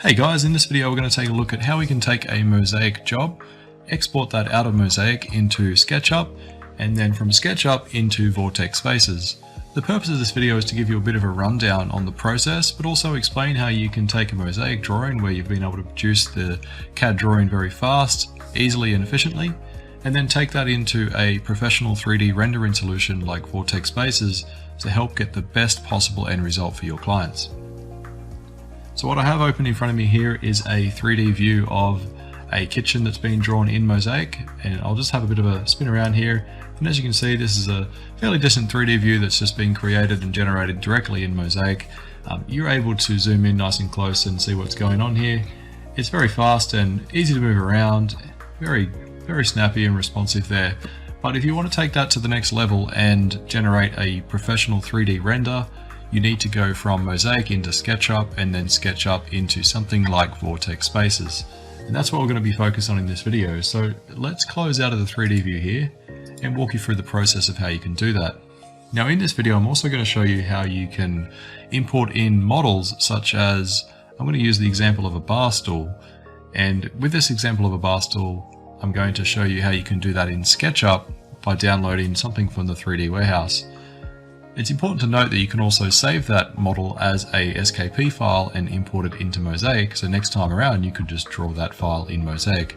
Hey guys, in this video we're going to take a look at how we can take a Mozaik job, export that out of Mozaik into SketchUp, and then from SketchUp into VORTEK Spaces. The purpose of this video is to give you a bit of a rundown on the process, but also explain how you can take a Mozaik drawing where you've been able to produce the CAD drawing very fast, easily and efficiently, and then take that into a professional 3D rendering solution like VORTEK Spaces to help get the best possible end result for your clients. So what I have open in front of me here is a 3D view of a kitchen that's been drawn in Mozaik, and I'll just have a bit of a spin around here. And as you can see, this is a fairly decent 3D view that's just been created and generated directly in Mozaik. You're able to zoom in nice and close and see what's going on here. It's very fast and easy to move around, very snappy and responsive there. But if you want to take that to the next level and generate a professional 3D render, you need to go from Mozaik into SketchUp and then SketchUp into something like VORTEK Spaces. And that's what we're going to be focused on in this video. So let's close out of the 3D view here and walk you through the process of how you can do that. Now in this video, I'm also going to show you how you can import in models, such as, I'm going to use the example of a bar stool. And with this example of a bar stool, I'm going to show you how you can do that in SketchUp by downloading something from the 3D warehouse. It's important to note that you can also save that model as a SKP file and import it into Mozaik, so next time around you could just draw that file in Mozaik.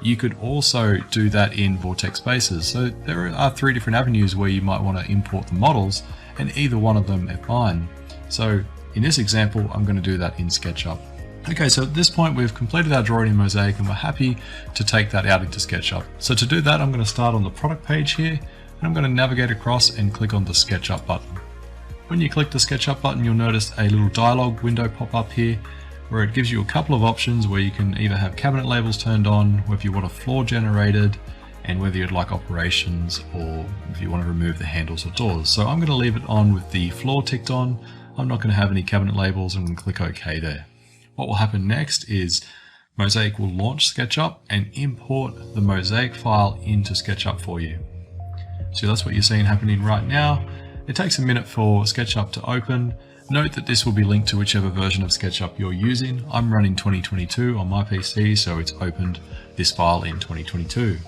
You could also do that in VORTEK Spaces, so there are three different avenues where you might want to import the models, and either one of them are fine. So in this example, I'm going to do that in SketchUp. Okay, so at this point we've completed our drawing in Mozaik and we're happy to take that out into SketchUp. So to do that, I'm going to start on the product page here, and I'm going to navigate across and click on the SketchUp button. When you click the SketchUp button, you'll notice a little dialog window pop up here where it gives you a couple of options where you can either have cabinet labels turned on, whether you want a floor generated, and whether you'd like operations, or if you want to remove the handles or doors. So I'm going to leave it on with the floor ticked on. I'm not going to have any cabinet labels. I'm going to click OK there. What will happen next is Mozaik will launch SketchUp and import the Mozaik file into SketchUp for you. So that's what you're seeing happening right now. It takes a minute for SketchUp to open. Note that this will be linked to whichever version of SketchUp you're using. I'm running 2022 on my PC, so it's opened this file in 2022.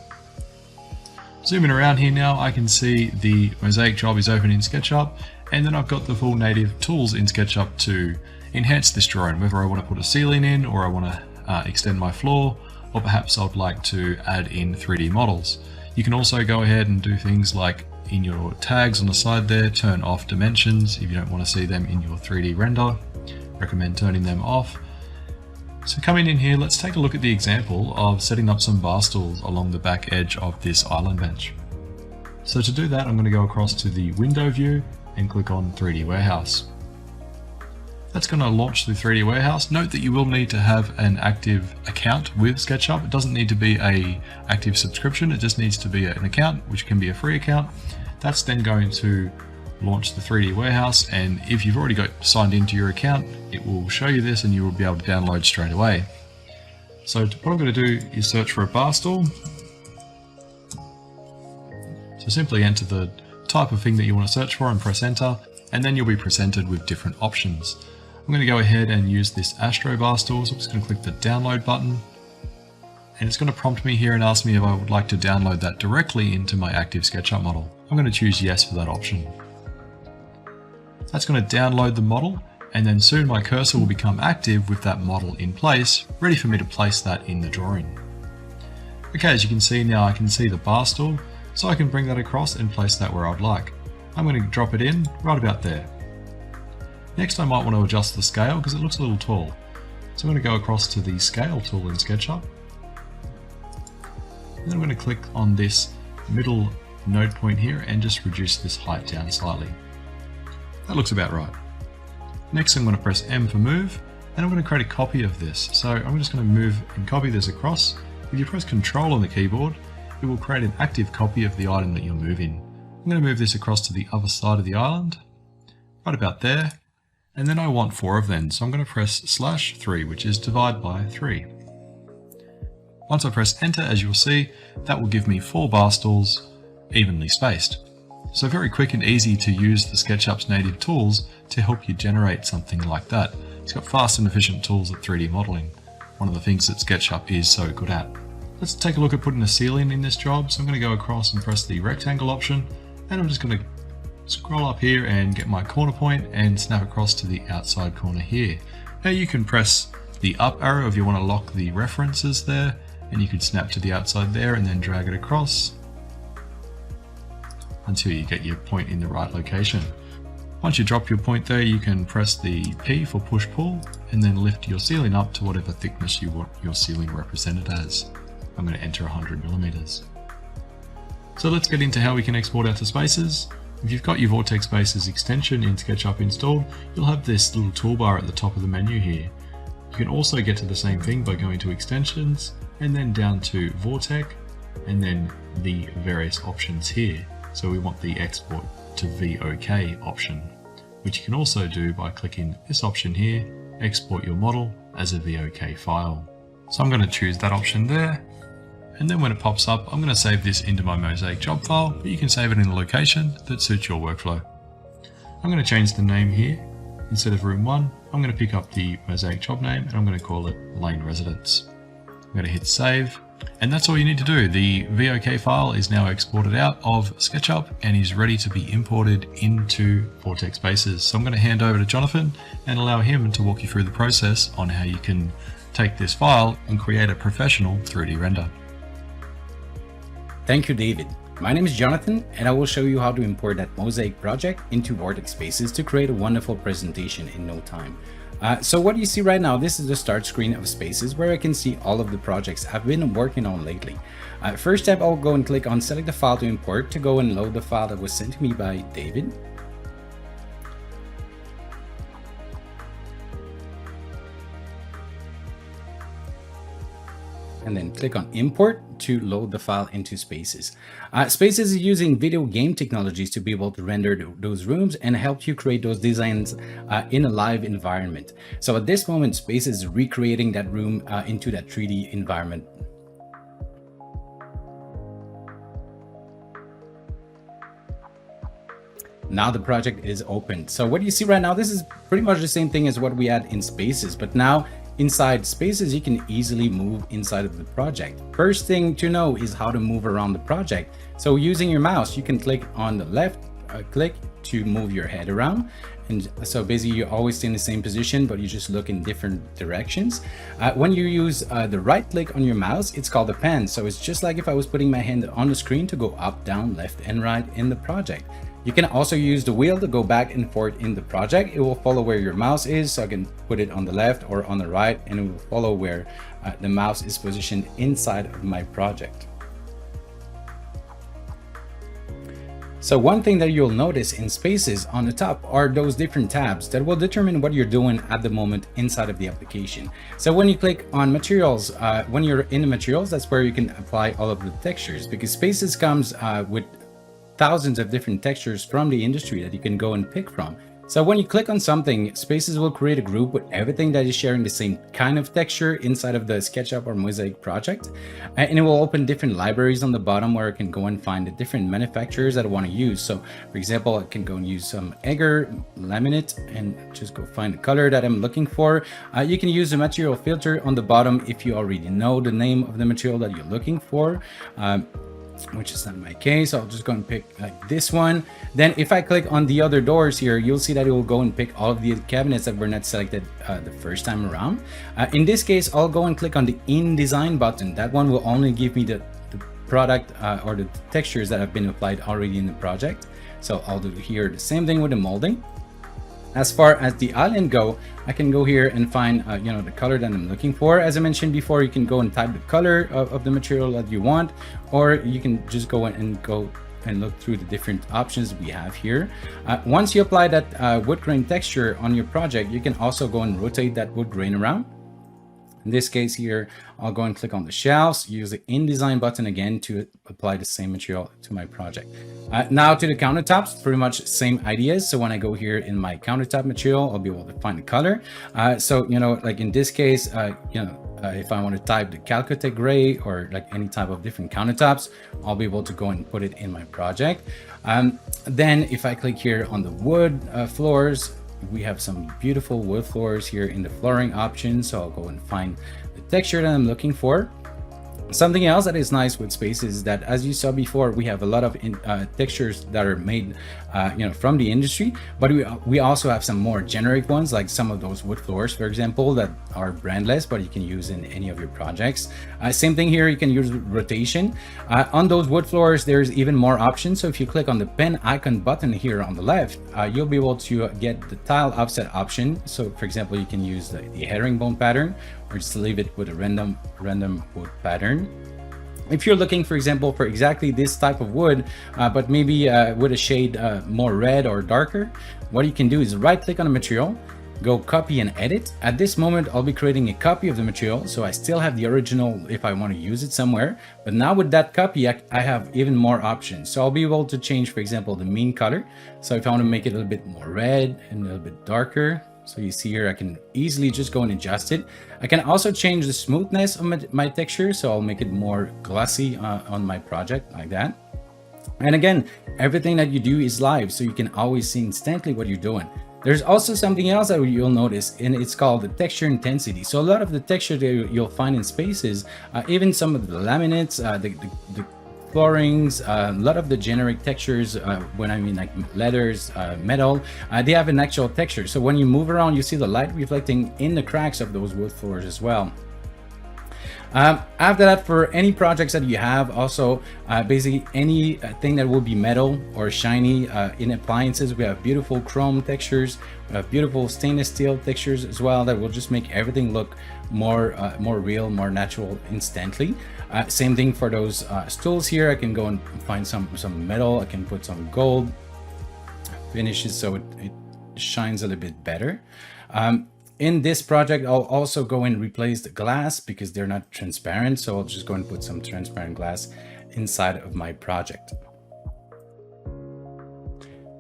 Zooming around here now, I can see the Mozaik job is open in SketchUp, and then I've got the full native tools in SketchUp to enhance this drawing, whether I want to put a ceiling in, or I want to extend my floor, or perhaps I'd like to add in 3D models. You can also go ahead and do things like in your tags on the side there, turn off dimensions if you don't want to see them in your 3D render. Recommend turning them off. So coming in here, let's take a look at the example of setting up some bar stools along the back edge of this island bench. So to do that, I'm going to go across to the window view and click on 3D Warehouse. That's going to launch the 3D Warehouse. Note that you will need to have an active account with SketchUp. It doesn't need to be an active subscription, it just needs to be an account, which can be a free account. That's then going to launch the 3D Warehouse, and if you've already got signed into your account, it will show you this and you will be able to download straight away. So what I'm going to do is search for a bar stool. So simply enter the type of thing that you want to search for and press enter, and then you'll be presented with different options. I'm going to go ahead and use this Astro bar stool, so I'm just going to click the download button, and it's going to prompt me here and ask me if I would like to download that directly into my active SketchUp model. I'm going to choose yes for that option. That's going to download the model, and then soon my cursor will become active with that model in place, ready for me to place that in the drawing. Okay, as you can see now, I can see the bar stool, so I can bring that across and place that where I'd like. I'm going to drop it in right about there. Next, I might want to adjust the scale because it looks a little tall. So I'm going to go across to the scale tool in SketchUp. And then I'm going to click on this middle node point here and just reduce this height down slightly. That looks about right. Next, I'm going to press M for move, and I'm going to create a copy of this. So I'm just going to move and copy this across. If you press Control on the keyboard, it will create an active copy of the item that you're moving. I'm going to move this across to the other side of the island, right about there. And then I want 4 of them, so I'm going to press /3, which is divide by 3. Once I press enter, as you'll see, that will give me 4 bar stools evenly spaced. So very quick and easy to use the SketchUp's native tools to help you generate something like that. It's got fast and efficient tools at 3D modeling, one of the things that SketchUp is so good at. Let's take a look at putting a ceiling in this job. So I'm going to go across and press the rectangle option, and I'm just going to scroll up here and get my corner point and snap across to the outside corner here. Now you can press the up arrow if you want to lock the references there, and you can snap to the outside there and then drag it across until you get your point in the right location. Once you drop your point there, you can press the P for push pull and then lift your ceiling up to whatever thickness you want your ceiling represented as. I'm going to enter 100 millimeters. So let's get into how we can export out to Spaces. If you've got your VORTEK Spaces extension in SketchUp installed, you'll have this little toolbar at the top of the menu here. You can also get to the same thing by going to Extensions and then down to VORTEK and then the various options here. So we want the Export to VOK option, which you can also do by clicking this option here, Export your model as a VOK file. So I'm going to choose that option there. And then when it pops up, I'm going to save this into my Mozaik job file, but you can save it in a location that suits your workflow. I'm going to change the name here. Instead of room 1, I'm going to pick up the Mozaik job name and I'm going to call it Lane Residence. I'm going to hit save, and that's all you need to do. The VOK file is now exported out of SketchUp and is ready to be imported into VORTEK Spaces. So I'm going to hand over to Jonathan and allow him to walk you through the process on how you can take this file and create a professional 3D render. Thank you, David. My name is Jonathan, and I will show you how to import that Mozaik project into VORTEK Spaces to create a wonderful presentation in no time. So what you see right now, this is the start screen of Spaces where I can see all of the projects I've been working on lately. First step, I'll go and click on select the file to import to go and load the file that was sent to me by David. And then click on import to load the file into Spaces. Spaces is using video game technologies to be able to render those rooms and help you create those designs in a live environment. So at this moment, Spaces is recreating that room into that 3D environment. Now the project is open. So what you see right now, this is pretty much the same thing as what we had in Spaces, but now inside Spaces, you can easily move inside of the project. First thing to know is how to move around the project. So using your mouse, you can click on the left click to move your head around. And so basically you always stay in the same position, but you just look in different directions. When you use the right click on your mouse, it's called a pan. So it's just like if I was putting my hand on the screen to go up, down, left, and right in the project. You can also use the wheel to go back and forth in the project. It will follow where your mouse is, so I can put it on the left or on the right, and it will follow where the mouse is positioned inside of my project. So one thing that you'll notice in Spaces on the top are those different tabs that will determine what you're doing at the moment inside of the application. So when you click on materials, when you're in the materials, that's where you can apply all of the textures, because Spaces comes with thousands of different textures from the industry that you can go and pick from. So when you click on something, Spaces will create a group with everything that is sharing the same kind of texture inside of the SketchUp or Mozaik project. And it will open different libraries on the bottom where I can go and find the different manufacturers that I want to use. So for example, I can go and use some Egger laminate and just go find the color that I'm looking for. You can use the material filter on the bottom if you already know the name of the material that you're looking for. Which is not my case. I'll just go and pick like this one. Then if I click on the other doors here, you'll see that it will go and pick all of the cabinets that were not selected the first time around. In this case, I'll go and click on the InDesign button. That one will only give me the product or the textures that have been applied already in the project. So I'll do here the same thing with the molding. As far as the island go, I can go here and find the color that I'm looking for. As I mentioned before, you can go and type the color of the material that you want, or you can just go and look through the different options we have here. Once you apply that wood grain texture on your project, you can also go and rotate that wood grain around. In this case here, I'll go and click on the shelves, use the InDesign button again to apply the same material to my project. Now to the countertops, pretty much same ideas. So when I go here in my countertop material, I'll be able to find the color. So, like in this case, if I want to type the Calcutta gray or like any type of different countertops, I'll be able to go and put it in my project. Then if I click here on the wood floors, we have some beautiful wood floors here in the flooring option. So I'll go and find the texture that I'm looking for. Something else that is nice with Spaces is that, as you saw before, we have a lot of textures that are made, from the industry, but we also have some more generic ones, like some of those wood floors, for example, that are brandless, but you can use in any of your projects. Same thing here, you can use rotation. On those wood floors, there's even more options. So if you click on the pen icon button here on the left, you'll be able to get the tile offset option. So for example, you can use the herringbone pattern, or just leave it with a random wood pattern. If you're looking, for example, for exactly this type of wood, but maybe with a shade more red or darker, what you can do is right click on the material, go copy and edit. At this moment, I'll be creating a copy of the material, so I still have the original if I want to use it somewhere. But now with that copy, I have even more options. So I'll be able to change, for example, the mean color. So if I want to make it a little bit more red and a little bit darker, so you see here, I can easily just go and adjust it. I can also change the smoothness of my texture, so I'll make it more glossy on my project, like that. And again, everything that you do is live, so you can always see instantly what you're doing. There's also something else that you'll notice, and it's called the texture intensity. So a lot of the texture that you'll find in Spaces, even some of the laminates, the floorings, a lot of the generic textures, when I mean like leathers, metal, they have an actual texture. So when you move around, you see the light reflecting in the cracks of those wood floors as well. After that, for any projects that you have, also basically anything that will be metal or shiny, in appliances, we have beautiful chrome textures, beautiful stainless steel textures as well, that will just make everything look more real, more natural instantly. Same thing for those stools here. I can go and find some metal. I can put some gold finishes so it shines a little bit better. In this project, I'll also go and replace the glass because they're not transparent. So I'll just go and put some transparent glass inside of my project.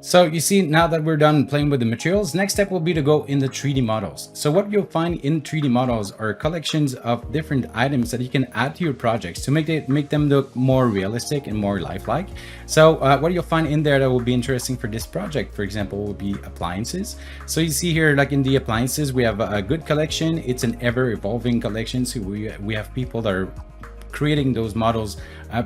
So you see, now that we're done playing with the materials, next step will be to go in the 3D models. So what you'll find in 3D models are collections of different items that you can add to your projects to make them look more realistic and more lifelike. So what you'll find in there that will be interesting for this project, for example, will be appliances. So you see here, like in the appliances, we have a good collection. It's an ever evolving collection. So we have people that are creating those models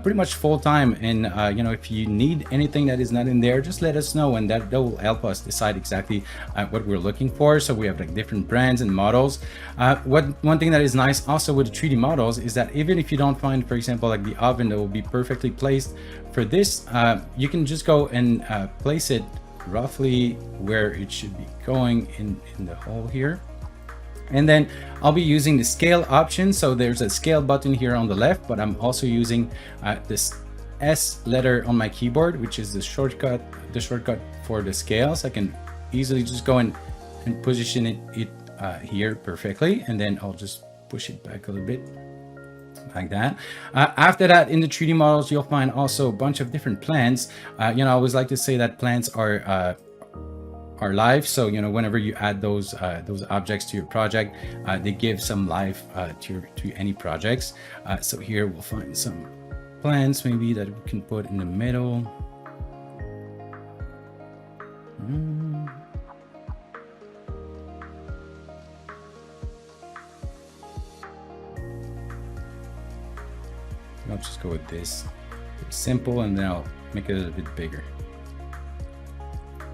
pretty much full time, and if you need anything that is not in there, just let us know, and that will help us decide exactly what we're looking for. So we have like different brands and models. One thing that is nice also with the 3D models is that even if you don't find, for example, like the oven that will be perfectly placed for this, you can just go and place it roughly where it should be going in the hole here. And then I'll be using the scale option. So there's a scale button here on the left, but I'm also using this S letter on my keyboard, which is the shortcut for the scales. I can easily just go and position it here perfectly. And then I'll just push it back a little bit like that. After that, in the 3D models, you'll find also a bunch of different plants. I always like to say that plants are live. So whenever you add those objects to your project, they give some life to any projects. So here we'll find some plants maybe that we can put in the middle. I'll just go with this. It's simple, and then I'll make it a little bit bigger,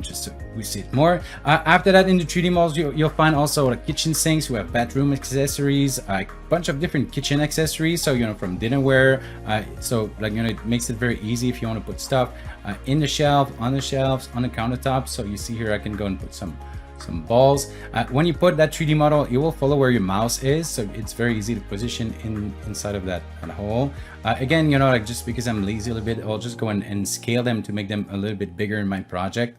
just so we see it more. After that, in the 3D models, you'll find also like kitchen sinks. We have bathroom accessories, a bunch of different kitchen accessories. So from dinnerware, so like it makes it very easy if you want to put stuff in the shelf, on the shelves, on the countertop. So you see here, I can go and put some balls. When you put that 3D model, it will follow where your mouse is, so it's very easy to position inside of that hole. Again, like just because I'm lazy a little bit, I'll just go and scale them to make them a little bit bigger in my project.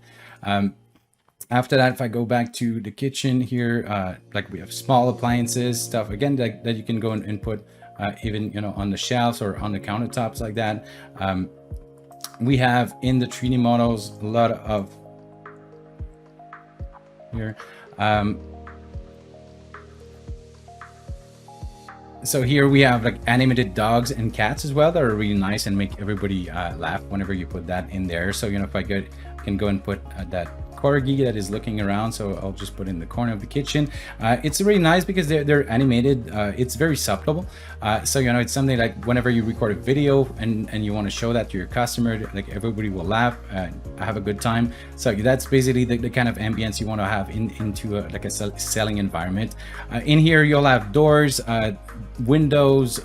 After that, if I go back to the kitchen here, like we have small appliances stuff again that you can go and put even on the shelves or on the countertops like that. We have in the 3D models a lot of here. So here we have like animated dogs and cats as well that are really nice and make everybody laugh whenever you put that in there. So if I can go and put that corgi that is looking around, so I'll just put in the corner of the kitchen. It's really nice because they're animated. It's very subtle, so you know, it's something like whenever you record a video and you want to show that to your customer, like everybody will laugh, have a good time. So that's basically the kind of ambience you want to have into like a selling environment. In here you'll have doors, windows,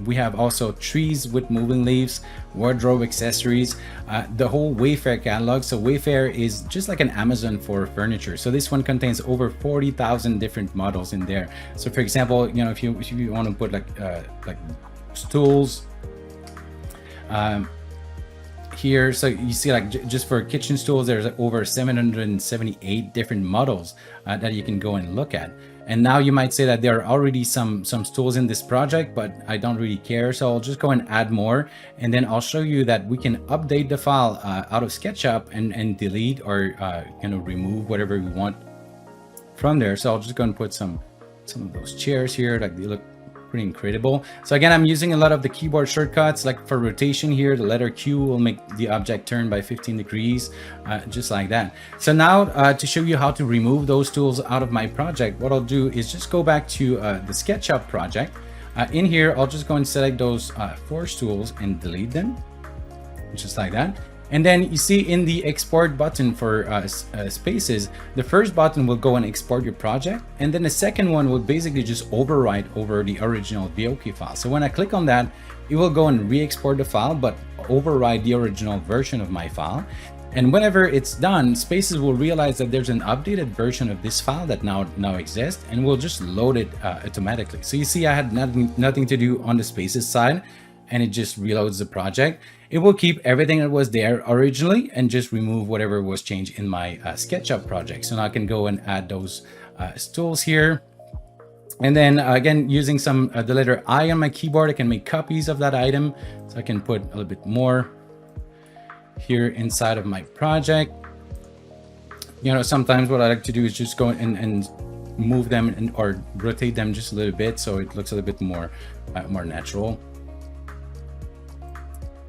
we have also trees with moving leaves, wardrobe accessories, the whole Wayfair catalog. So Wayfair is just like an Amazon for furniture. So this one contains over 40,000 different models in there. So for example, you know, if you want to put like stools here, so you see like just for kitchen stools there's over 778 different models that you can go and look at. And now you might say that there are already some stools in this project, but I don't really care, so I'll just go and add more, and then I'll show you that we can update the file out of SketchUp and delete or you know, remove whatever we want from there. So I'll just go and put some of those chairs here, like they look pretty incredible. So again, I'm using a lot of the keyboard shortcuts. Like for rotation here, the letter Q will make the object turn by 15 degrees, just like that. So now to show you how to remove those tools out of my project, what I'll do is just go back to the SketchUp project. In here, I'll just go and select those 4 stools and delete them, just like that. And then you see in the export button for Spaces, the first button will go and export your project, and then the second one will basically just overwrite over the original VOK file. So when I click on that, it will go and re-export the file, but override the original version of my file. And whenever it's done, Spaces will realize that there's an updated version of this file that now exists, and will just load it automatically. So you see I had nothing to do on the Spaces side, and it just reloads the project. It will keep everything that was there originally and just remove whatever was changed in my SketchUp project. So now I can go and add those stools here. And then again, using the letter I on my keyboard, I can make copies of that item. So I can put a little bit more here inside of my project. You know, sometimes what I like to do is just go and move them or rotate them just a little bit so it looks a little bit more natural.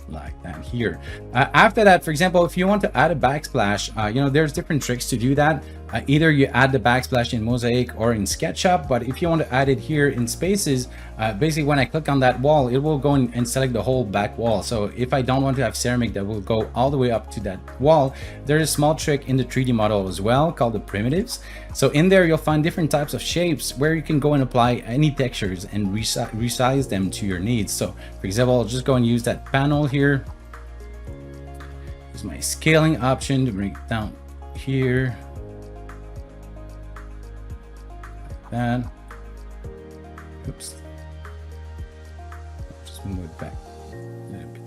Like that here. After that, for example, if you want to add a backsplash, you know, there's different tricks to do that. Either you add the backsplash in Mozaik or in SketchUp, but if you want to add it here in Spaces, basically when I click on that wall, it will go and select the whole back wall. So if I don't want to have ceramic that will go all the way up to that wall, there's a small trick in the 3D model as well called the primitives. So in there, you'll find different types of shapes where you can go and apply any textures and resize them to your needs. So for example, I'll just go and use that panel here. Use my scaling option to bring it down here. That. Oops. Just move it back a little bit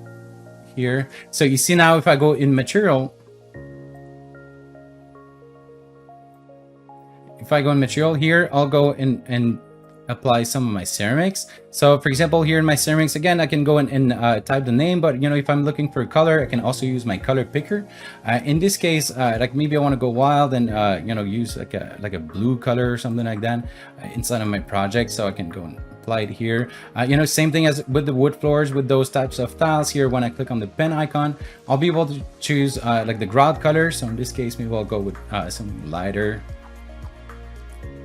here. So you see now if I go in material, here, I'll go and apply some of my ceramics. So for example, here in my ceramics, again, I can go and type the name, but you know, if I'm looking for a color, I can also use my color picker. In this case, like maybe I want to go wild and you know, use like a blue color or something like that inside of my project. So I can go and apply it here. You know, same thing as with the wood floors with those types of tiles here. When I click on the pen icon, I'll be able to choose like the grout color. So in this case, maybe I'll go with something lighter,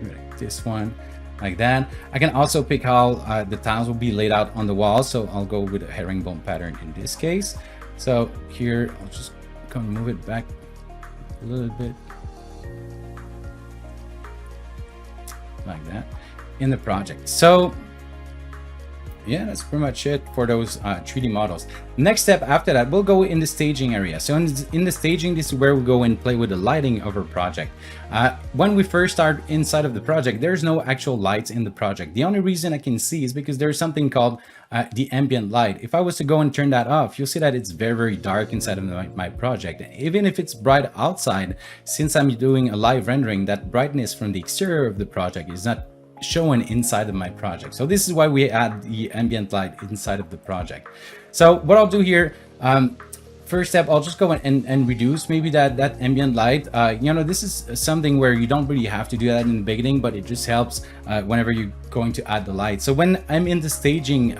like this one. Like that. I can also pick how the tiles will be laid out on the wall. So I'll go with a herringbone pattern in this case. So here, I'll just come and move it back a little bit. Like that in the project. So yeah, that's pretty much it for those 3D models. Next step after that, we'll go in the staging area. So in the staging, this is where we go and play with the lighting of our project. When we first start inside of the project, there's no actual lights in the project. The only reason I can see is because there's something called the ambient light. If I was to go and turn that off, you'll see that it's very, very dark inside of my project. Even if it's bright outside, since I'm doing a live rendering, that brightness from the exterior of the project is not shown inside of my project. So this is why we add the ambient light inside of the project. So what I'll do here, first step, I'll just go and reduce maybe that ambient light. You know, this is something where you don't really have to do that in the beginning, but it just helps whenever you're going to add the light. So when I'm in the staging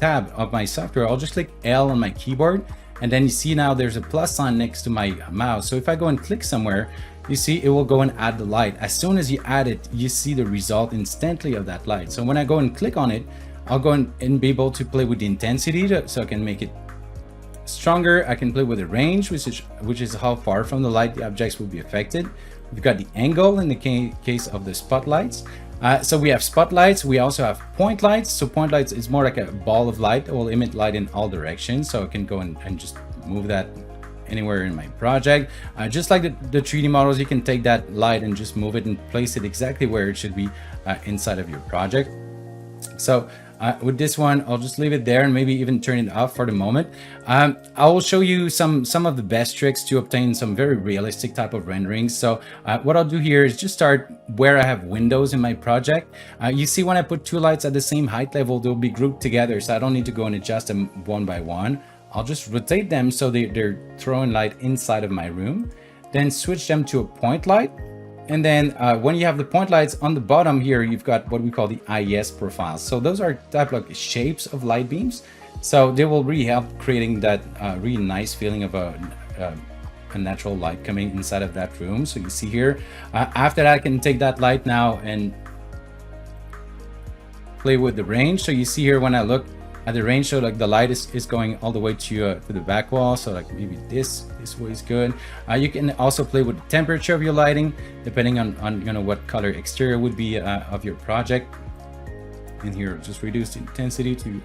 tab of my software, I'll just click L on my keyboard, and then you see now there's a plus sign next to my mouse. So if I go and click somewhere, you see it will go and add the light. As soon as you add it, you see the result instantly of that light. So when I go and click on it, I'll go and be able to play with the intensity, so I can make it stronger. I can play with the range, which is how far from the light the objects will be affected. We've got the angle in the case of the spotlights. So we have spotlights. We also have point lights. So point lights is more like a ball of light that will emit light in all directions. So I can go and just move that anywhere in my project. Just like the 3D models, you can take that light and just move it and place it exactly where it should be inside of your project. So with this one, I'll just leave it there and maybe even turn it off for the moment. I will show you some of the best tricks to obtain some very realistic type of renderings. So what I'll do here is just start where I have windows in my project. You see when I put two lights at the same height level, they'll be grouped together, so I don't need to go and adjust them one by one. I'll just rotate them so they're throwing light inside of my room, then switch them to a point light. And then when you have the point lights on the bottom here, you've got what we call the IES profiles. So those are type of like shapes of light beams. So they will really help creating that really nice feeling of a natural light coming inside of that room. So you see here, after that, I can take that light now and play with the range. So you see here when I look at the range, so like the light is going all the way to the back wall. So like maybe this way is good. You can also play with the temperature of your lighting, depending on you know what color exterior would be of your project. And here, just reduce the intensity to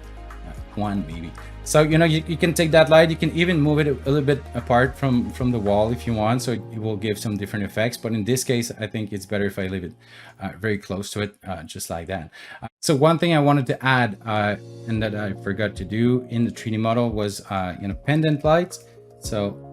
1 maybe. So you know you can take that light, you can even move it a little bit apart from the wall if you want, so it will give some different effects. But in this case, I think it's better if I leave it very close to it, just like that. So one thing I wanted to add and that I forgot to do in the 3D model was you know, pendant lights. So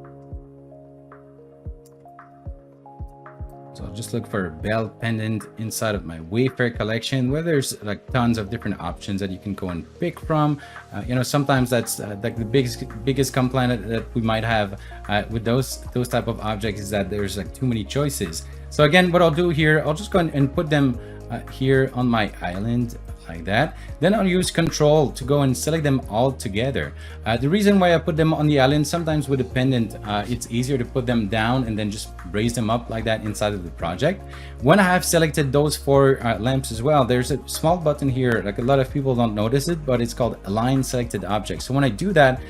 I'll just look for a bell pendant inside of my Wayfair collection, where there's like tons of different options that you can go and pick from. You know, sometimes that's like the biggest complaint that we might have with those type of objects is that there's like too many choices. So again, what I'll do here, I'll just go and put them here on my island like that. Then I'll use Control to go and select them all together. The reason why I put them on the island, sometimes with a pendant, it's easier to put them down and then just raise them up like that inside of the project. When I have selected those 4 lamps as well, there's a small button here, like a lot of people don't notice it, but it's called Align Selected Objects. So when I do that,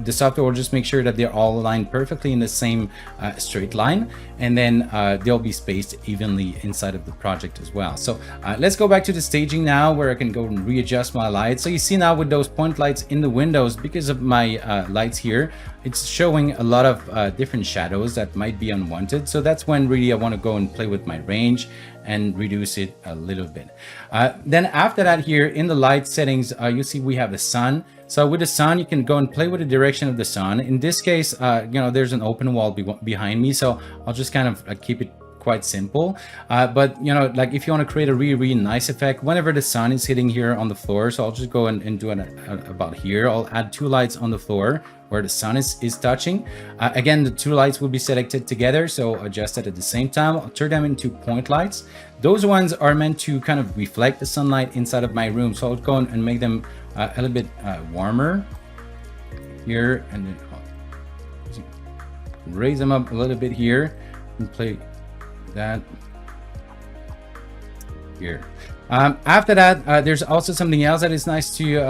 the software will just make sure that they're all aligned perfectly in the same straight line, and then they'll be spaced evenly inside of the project as well. So let's go back to the staging now, where I can go and readjust my lights. So you see now with those point lights in the windows, because of my lights here, it's showing a lot of different shadows that might be unwanted. So that's when really I want to go and play with my range and reduce it a little bit. Then after that, here in the light settings, you see we have the sun. So with the sun, you can go and play with the direction of the sun. In this case, you know, there's an open wall behind me, so I'll just kind of keep it quite simple. But you know, like if you want to create a really nice effect whenever the sun is hitting here on the floor, so I'll just go and do it about here. I'll add 2 lights on the floor where the sun is touching. Again, the 2 lights will be selected together, so adjust it at the same time. I'll turn them into point lights. Those ones are meant to kind of reflect the sunlight inside of my room, so I'll go and make them a little bit warmer here, and then I'll raise them up a little bit here and play that here. After that, there's also something else that is nice to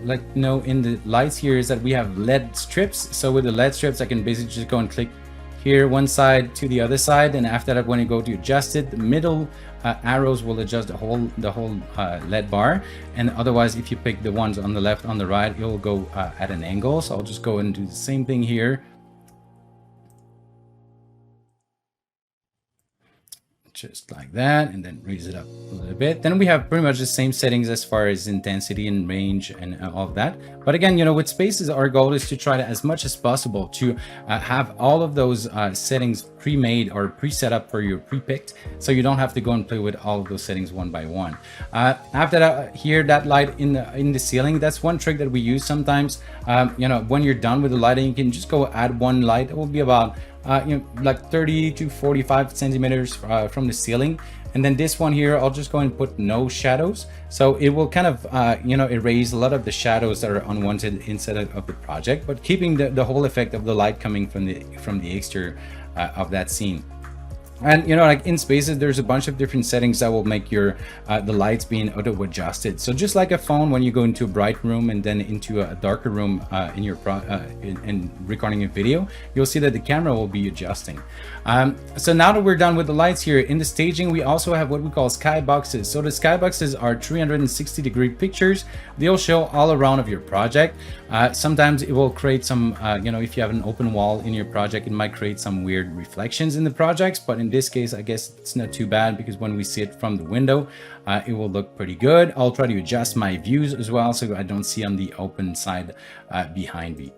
like know in the lights here, is that we have LED strips. So with the LED strips, I can basically just go and click here one side to the other side, and after that, when you go to adjust it, the middle arrows will adjust the whole LED bar, and otherwise if you pick the ones on the left, on the right, it will go at an angle. So I'll just go and do the same thing here, just like that, and then raise it up a little bit. Then we have pretty much the same settings as far as intensity and range and all of that. But again, you know, with Spaces, our goal is to try to, as much as possible, to have all of those settings pre-made or pre-set up for you, pre-picked, so you don't have to go and play with all of those settings one by one. After that, here, that light in the ceiling, that's one trick that we use sometimes. You know, when you're done with the lighting, you can just go add 1 light. It will be about you know, like 30 to 45 centimeters from the ceiling. And then this one here, I'll just go and put no shadows. So it will kind of, you know, erase a lot of the shadows that are unwanted inside of the project, but keeping the whole effect of the light coming from the exterior of that scene. And you know, like in Spaces, there's a bunch of different settings that will make your the lights being auto adjusted. So just like a phone, when you go into a bright room and then into a darker room in your in recording a video, you'll see that the camera will be adjusting. So now that we're done with the lights here in the staging, we also have what we call skyboxes. So the skyboxes are 360-degree pictures. They'll show all around of your project. Sometimes it will create some, you know, if you have an open wall in your project, it might create some weird reflections in the projects, but in this case, I guess it's not too bad, because when we see it from the window, it will look pretty good. I'll try to adjust my views as well, so I don't see on the open side behind me.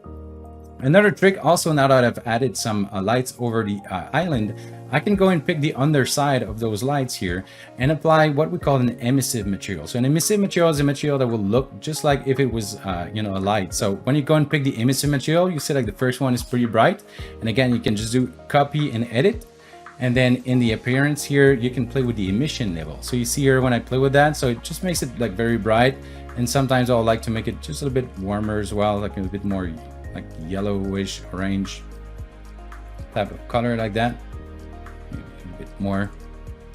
Another trick also, now that I've added some lights over the island, I can go and pick the underside of those lights here and apply what we call an emissive material. So an emissive material is a material that will look just like if it was, you know, a light. So when you go and pick the emissive material, you see like the first one is pretty bright. And again, you can just do copy and edit. And then in the appearance here, you can play with the emission level. So you see here when I play with that, so it just makes it like very bright. And sometimes I'll like to make it just a little bit warmer as well, like a bit more like yellowish, orange type of color, like that. Maybe a bit more,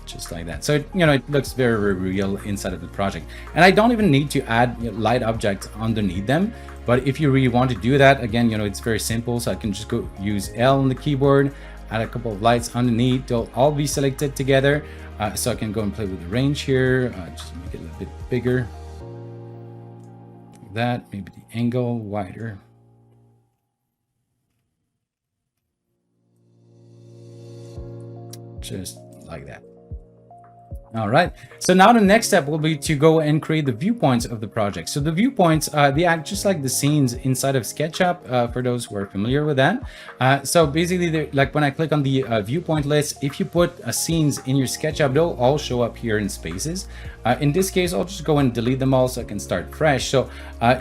just like that. So you know, it looks very, very real inside of the project. And I don't even need to add light objects underneath them. But if you really want to do that, again, you know, it's very simple. So I can just go use L on the keyboard, add a couple of lights underneath. They'll all be selected together. So I can go and play with the range here, just make it a little bit bigger. Like that, maybe the angle wider. Just like that. All right, so now the next step will be to go and create the viewpoints of the project. So the viewpoints, they act just like the scenes inside of SketchUp, for those who are familiar with that. So basically, like when I click on the viewpoint list, if you put scenes in your SketchUp, they'll all show up here in Spaces. In this case, I'll just go and delete them all so I can start fresh. So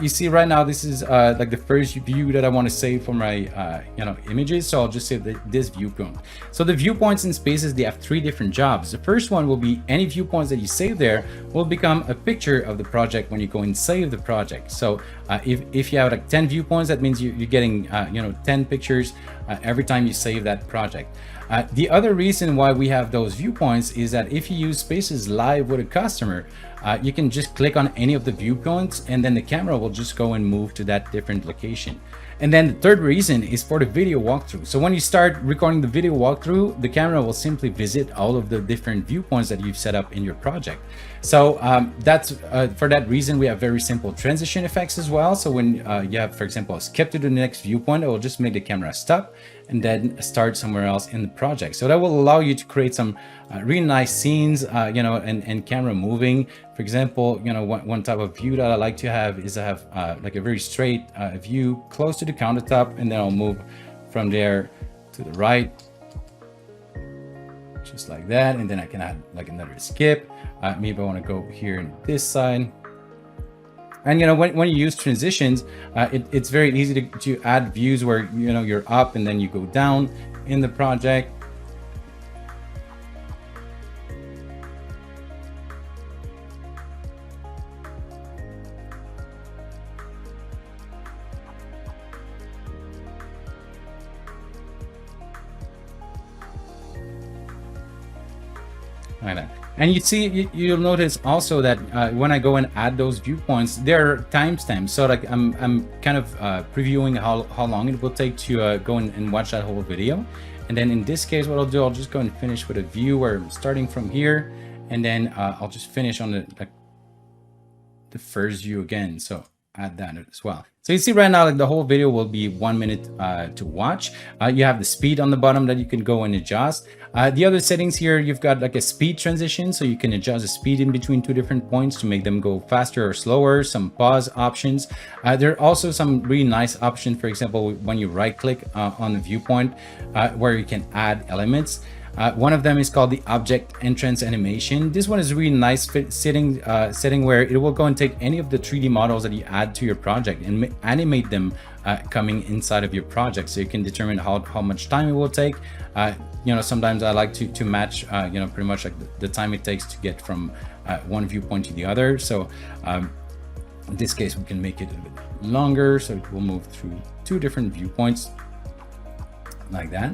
you see right now, this is like the first view that I want to save for my you know, images. So I'll just save this viewpoint. So the viewpoints in Spaces, they have 3 different jobs. The first one will be any viewpoints that you save there will become a picture of the project when you go and save the project. So if you have like 10 viewpoints, that means you're getting you know, 10 pictures every time you save that project. The other reason why we have those viewpoints is that if you use Spaces live with a customer, you can just click on any of the viewpoints and then the camera will just go and move to that different location. And then the third reason is for the video walkthrough. So when you start recording the video walkthrough, the camera will simply visit all of the different viewpoints that you've set up in your project. So that's for that reason, we have very simple transition effects as well. So when you have, for example, a skip to the next viewpoint, it will just make the camera stop and then start somewhere else in the project. So that will allow you to create some really nice scenes, you know, and camera moving. For example, you know, one type of view that I like to have is I have like a very straight view close to the countertop, and then I'll move from there to the right, just like that. And then I can add like another skip. Maybe I want to go here on this side. And you know, when you use transitions, it's very easy to add views where, you know, you're up and then you go down in the project. Like that. And you see, you'll notice also that when I go and add those viewpoints, there are timestamps. So like I'm kind of previewing how long it will take to go and watch that whole video. And then in this case, what I'll do, I'll just go and finish with a view where I'm starting from here, and then I'll just finish on the first view again. So add that as well. So you see right now, like the whole video will be 1 minute to watch. You have the speed on the bottom that you can go and adjust. The other settings here, you've got like a speed transition, so you can adjust the speed in between 2 different points to make them go faster or slower. Some pause options. There are also some really nice options. For example, when you right click on the viewpoint, where you can add elements. One of them is called the object entrance animation. This one is a really nice setting where it will go and take any of the 3D models that you add to your project and animate them coming inside of your project. So you can determine how much time it will take. You know, sometimes I like to match, you know, pretty much like the time it takes to get from one viewpoint to the other. So in this case, we can make it a little bit longer. So it will move through 2 different viewpoints like that.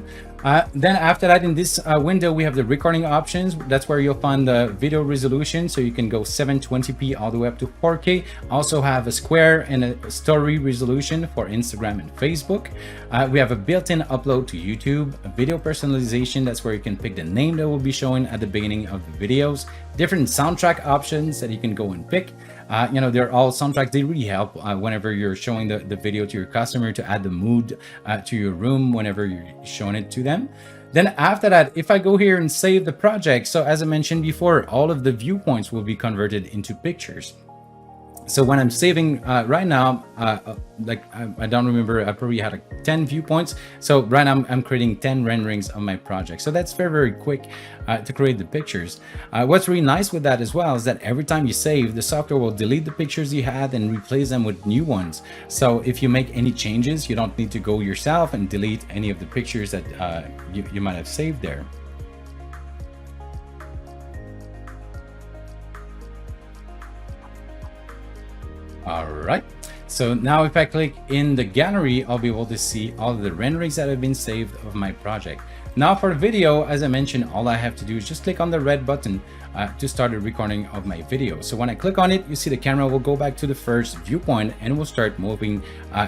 Then after that, in this window, we have the recording options. That's where you'll find the video resolution, so you can go 720p all the way up to 4K. Also have a square and a story resolution for Instagram and Facebook. We have a built-in upload to YouTube, a video personalization. That's where you can pick the name that will be showing at the beginning of the videos. Different soundtrack options that you can go and pick. You know, they're all soundtracks. They really help whenever you're showing the video to your customer to add the mood to your room whenever you're showing it to them. Then after that, if I go here and save the project, so as I mentioned before, all of the viewpoints will be converted into pictures. So when I'm saving right now, like I don't remember, I probably had 10 viewpoints. So right now I'm creating 10 renderings of my project. So that's very, very quick to create the pictures. What's really nice with that as well is that every time you save, the software will delete the pictures you had and replace them with new ones. So if you make any changes, you don't need to go yourself and delete any of the pictures that you might have saved there. All right, so now if I click in the gallery, I'll be able to see all of the renderings that have been saved of my project. Now for the video, as I mentioned, all I have to do is just click on the red button to start the recording of my video. So when I click on it, you see the camera will go back to the first viewpoint and will start moving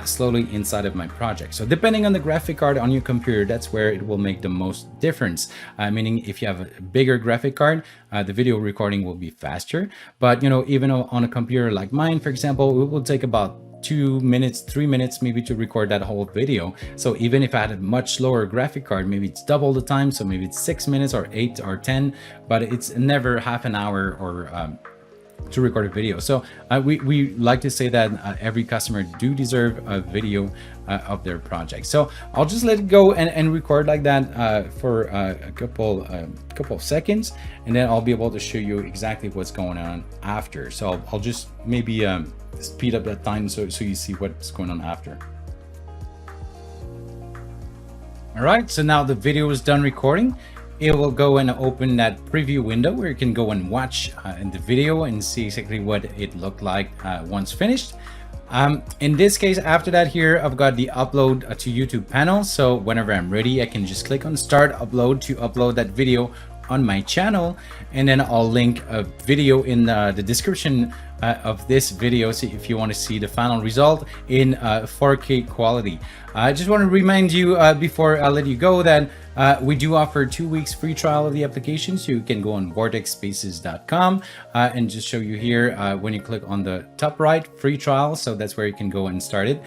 slowly inside of my project. So depending on the graphic card on your computer, that's where it will make the most difference. Meaning if you have a bigger graphic card, the video recording will be faster. But you know, even on a computer like mine, for example, it will take about 2 minutes, 3 minutes maybe to record that whole video. So even if I had a much slower graphic card, maybe it's double the time, so maybe it's 6 minutes or 8 or 10, but it's never half an hour or to record a video. So we like to say that every customer do deserve a video of their project. So I'll just let it go and record like that for a couple of seconds, and then I'll be able to show you exactly what's going on after. So I'll just maybe speed up that time so you see what's going on after. All right, so now the video is done recording. It will go and open that preview window where you can go and watch in the video and see exactly what it looked like once finished. In this case, after that here, I've got the upload to YouTube panel. So whenever I'm ready, I can just click on start upload to upload that video on my channel, and then I'll link a video in the description of this video, so if you want to see the final result in 4K quality. I just want to remind you before I let you go that we do offer 2 weeks free trial of the application, so you can go on vortekspaces.com and just show you here when you click on the top right, free trial. So that's where you can go and start it.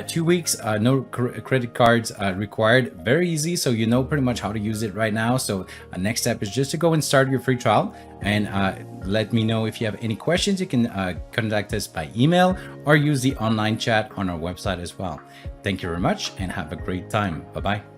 2 weeks, no credit cards required, very easy. So you know pretty much how to use it right now. So next step is just to go and start your free trial, and let me know if you have any questions. You can contact us by email or use the online chat on our website as well. Thank you very much and have a great time. Bye-bye.